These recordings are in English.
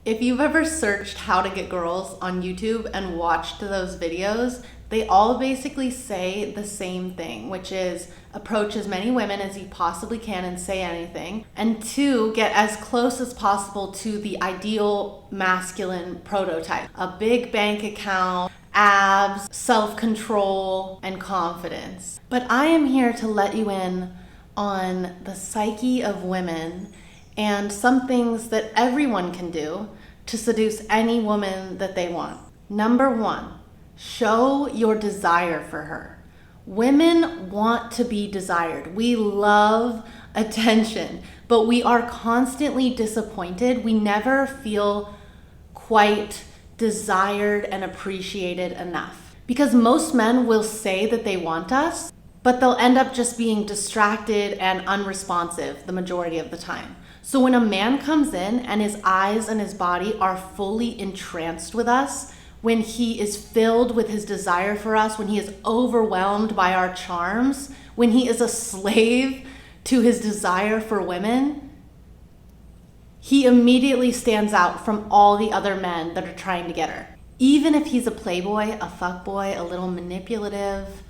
If you've ever searched how to get girls on YouTube and watched those videos, they all basically say the same thing, which is approach as many women as you possibly can and say anything. And two, get as close as possible to the ideal masculine prototype. A big bank account, abs, self-control, and confidence. But I am here to let you in on the psyche of women and some things that everyone can do to seduce any woman that they want. Number one, show your desire for her. Women want to be desired. We love attention, but we are constantly disappointed. We never feel quite desired and appreciated enough. Because most men will say that they want us, but they'll end up just being distracted and unresponsive the majority of the time. So when a man comes in and his eyes and his body are fully entranced with us, when he is filled with his desire for us, when he is overwhelmed by our charms, when he is a slave to his desire for women, he immediately stands out from all the other men that are trying to get her. Even if he's a playboy, a fuckboy, a little manipulative,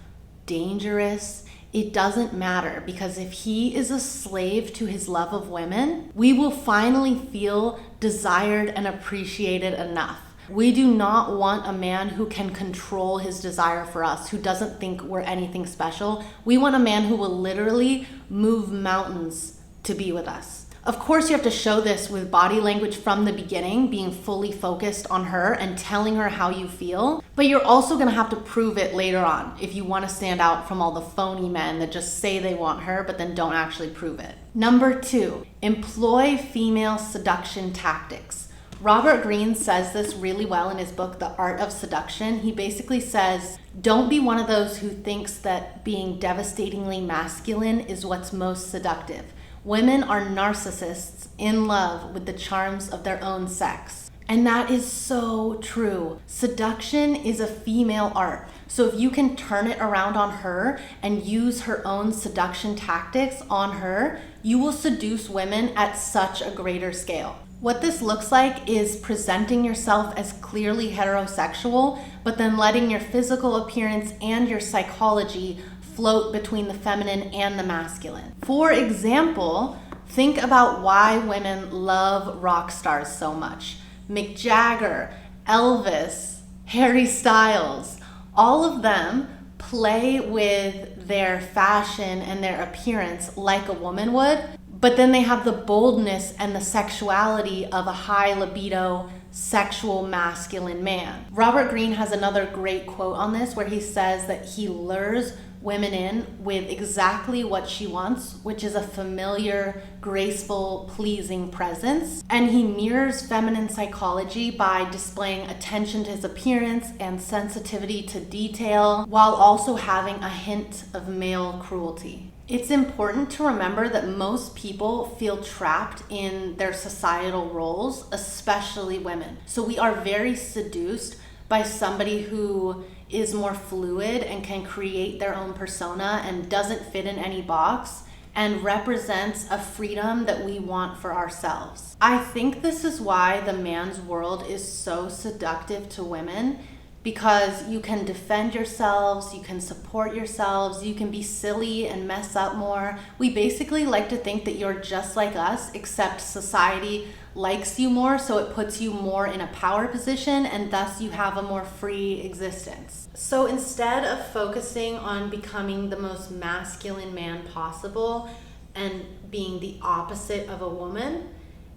dangerous, it doesn't matter, because if he is a slave to his love of women, we will finally feel desired and appreciated enough. We do not want a man who can control his desire for us, who doesn't think we're anything special. We want a man who will literally move mountains to be with us. Of course, you have to show this with body language from the beginning, being fully focused on her and telling her how you feel. But you're also gonna have to prove it later on if you wanna stand out from all the phony men that just say they want her but then don't actually prove it. Number two, employ female seduction tactics. Robert Greene says this really well in his book, The Art of Seduction. He basically says, don't be one of those who thinks that being devastatingly masculine is what's most seductive. Women are narcissists in love with the charms of their own sex. And that is so true. Seduction is a female art. So if you can turn it around on her and use her own seduction tactics on her, you will seduce women at such a greater scale. What this looks like is presenting yourself as clearly heterosexual, but then letting your physical appearance and your psychology float between the feminine and the masculine. For example, think about why women love rock stars so much. Mick Jagger, Elvis, Harry Styles, all of them play with their fashion and their appearance like a woman would, but then they have the boldness and the sexuality of a high libido, sexual masculine man. Robert Greene has another great quote on this where he says that he lures women in with exactly what she wants, which is a familiar, graceful, pleasing presence. And he mirrors feminine psychology by displaying attention to his appearance and sensitivity to detail, while also having a hint of male cruelty. It's important to remember that most people feel trapped in their societal roles, especially women. So we are very seduced by somebody who is more fluid and can create their own persona and doesn't fit in any box and represents a freedom that we want for ourselves. I think this is why the man's world is so seductive to women, because you can defend yourselves, you can support yourselves, you can be silly and mess up more. We basically like to think that you're just like us, except society likes you more, so it puts you more in a power position, and thus you have a more free existence. So instead of focusing on becoming the most masculine man possible and being the opposite of a woman,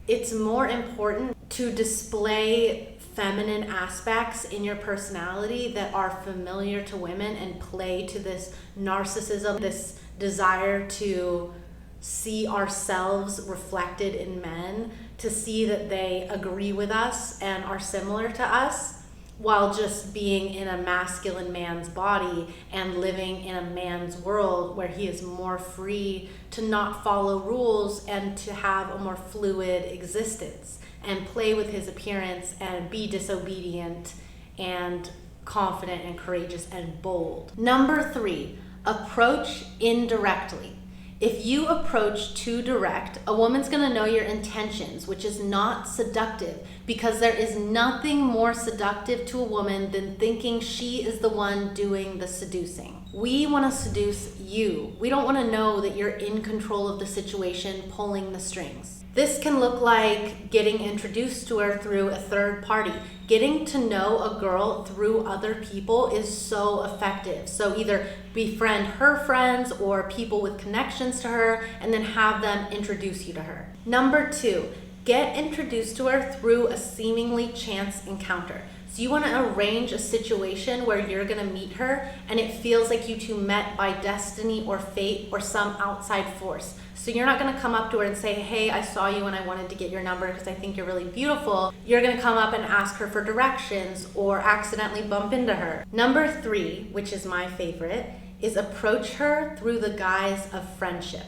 it's more important to display feminine aspects in your personality that are familiar to women and play to this narcissism, this desire to see ourselves reflected in men, to see that they agree with us and are similar to us, while just being in a masculine man's body and living in a man's world where he is more free to not follow rules and to have a more fluid existence and play with his appearance and be disobedient and confident and courageous and bold. Number 3, approach indirectly. If you approach too direct, a woman's gonna know your intentions, which is not seductive, because there is nothing more seductive to a woman than thinking she is the one doing the seducing. We want to seduce you. We don't want to know that you're in control of the situation, pulling the strings. This can look like getting introduced to her through a third party. Getting to know a girl through other people is so effective. So either befriend her friends or people with connections to her and then have them introduce you to her. Number 2, get introduced to her through a seemingly chance encounter. So you want to arrange a situation where you're going to meet her and it feels like you two met by destiny or fate or some outside force. So you're not going to come up to her and say, hey, I saw you and I wanted to get your number because I think you're really beautiful. You're going to come up and ask her for directions or accidentally bump into her. Number 3, which is my favorite, is approach her through the guise of friendship.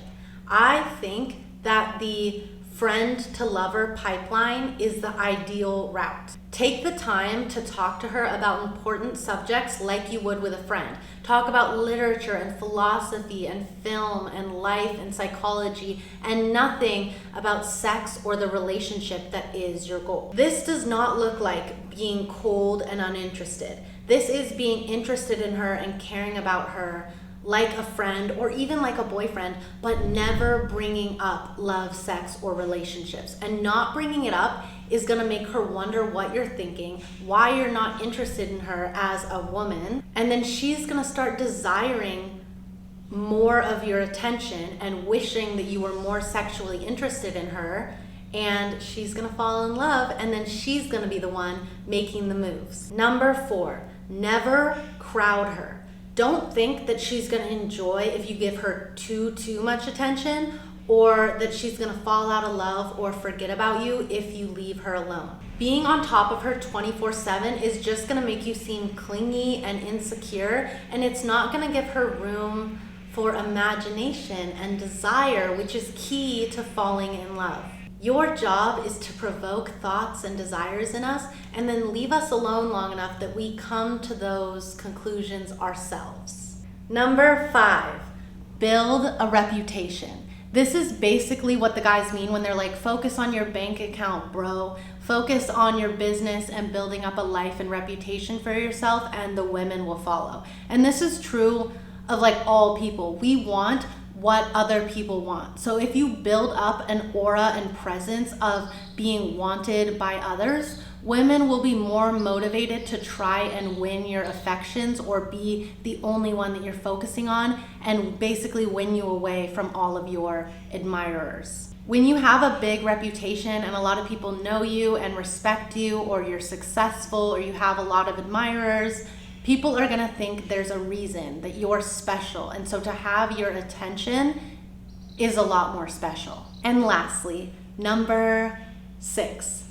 I think that the friend to lover pipeline is the ideal route. Take the time to talk to her about important subjects like you would with a friend. Talk about literature and philosophy and film and life and psychology, and nothing about sex or the relationship that is your goal. This does not look like being cold and uninterested. This is being interested in her and caring about her like a friend or even like a boyfriend, but never bringing up love, sex, or relationships. And not bringing it up is gonna make her wonder what you're thinking, why you're not interested in her as a woman, and then she's gonna start desiring more of your attention and wishing that you were more sexually interested in her, and she's gonna fall in love, and then she's gonna be the one making the moves. Number 4, never crowd her. Don't think that she's going to enjoy if you give her too much attention, or that she's going to fall out of love or forget about you if you leave her alone. Being on top of her 24/7 is just going to make you seem clingy and insecure, and it's not going to give her room for imagination and desire, which is key to falling in love. Your job is to provoke thoughts and desires in us and then leave us alone long enough that we come to those conclusions ourselves. Number 5, build a reputation. This is basically what the guys mean when they're like, focus on your bank account, bro. Focus on your business and building up a life and reputation for yourself, and the women will follow. And this is true of like all people. We want what other people want. So if you build up an aura and presence of being wanted by others, women will be more motivated to try and win your affections or be the only one that you're focusing on and basically win you away from all of your admirers. When you have a big reputation and a lot of people know you and respect you, or you're successful, or you have a lot of admirers, people are gonna think there's a reason that you're special. And so to have your attention is a lot more special. And lastly, number 6,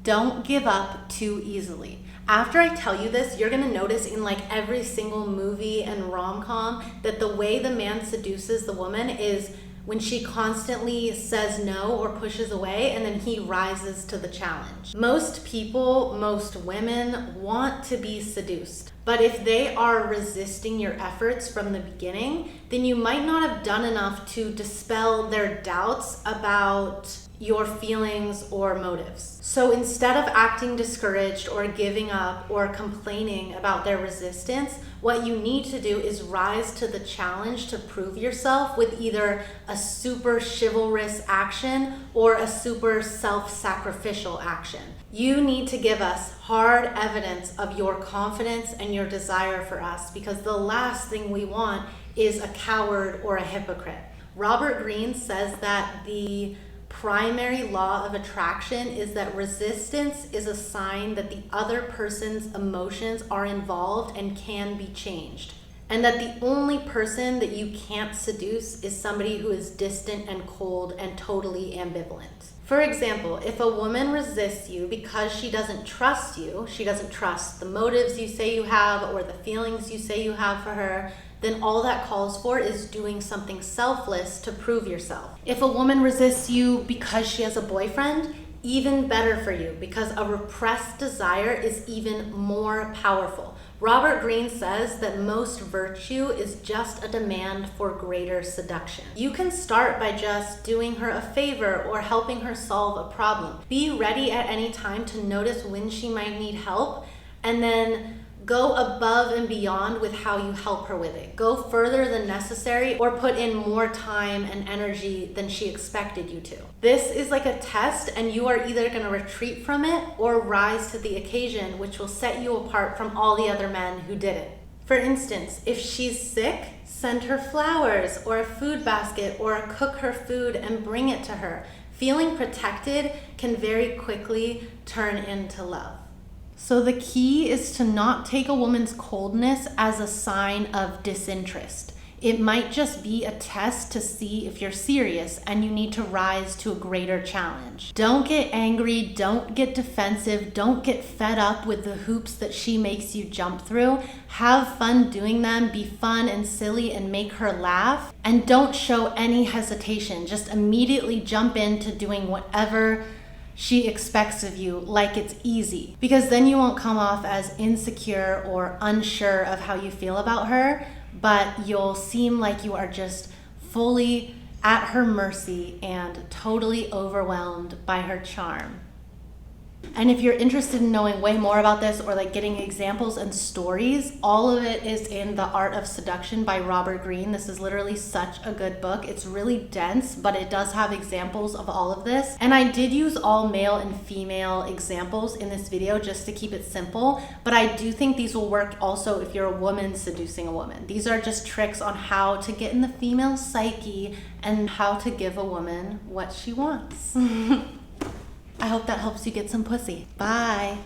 don't give up too easily. After I tell you this, you're gonna notice in like every single movie and rom-com that the way the man seduces the woman is when she constantly says no or pushes away, and then he rises to the challenge. Most people, most women want to be seduced. But if they are resisting your efforts from the beginning, then you might not have done enough to dispel their doubts about your feelings or motives. So instead of acting discouraged or giving up or complaining about their resistance, what you need to do is rise to the challenge to prove yourself with either a super chivalrous action or a super self-sacrificial action. You need to give us hard evidence of your confidence and your desire for us, because the last thing we want is a coward or a hypocrite. Robert Greene says that the primary law of attraction is that resistance is a sign that the other person's emotions are involved and can be changed, and that the only person that you can't seduce is somebody who is distant and cold and totally ambivalent. For example, if a woman resists you because she doesn't trust you, she doesn't trust the motives you say you have or the feelings you say you have for her, then all that calls for is doing something selfless to prove yourself. If a woman resists you because she has a boyfriend, even better for you, because a repressed desire is even more powerful. Robert Greene says that most virtue is just a demand for greater seduction. You can start by just doing her a favor or helping her solve a problem. Be ready at any time to notice when she might need help, and then go above and beyond with how you help her with it. Go further than necessary or put in more time and energy than she expected you to. This is like a test, and you are either going to retreat from it or rise to the occasion, which will set you apart from all the other men who didn't. For instance, if she's sick, send her flowers or a food basket, or cook her food and bring it to her. Feeling protected can very quickly turn into love. So the key is to not take a woman's coldness as a sign of disinterest. It might just be a test to see if you're serious and you need to rise to a greater challenge. Don't get angry, don't get defensive, don't get fed up with the hoops that she makes you jump through. Have fun doing them, be fun and silly and make her laugh. And don't show any hesitation, just immediately jump into doing whatever she expects of you like it's easy, because then you won't come off as insecure or unsure of how you feel about her, but you'll seem like you are just fully at her mercy and totally overwhelmed by her charm. And if you're interested in knowing way more about this, or like getting examples and stories, all of it is in The Art of Seduction by Robert Greene. This is literally such a good book. It's really dense, but it does have examples of all of this. And I did use all male and female examples in this video just to keep it simple, but I do think these will work also if you're a woman seducing a woman. These are just tricks on how to get in the female psyche and how to give a woman what she wants. I hope that helps you get some pussy. Bye.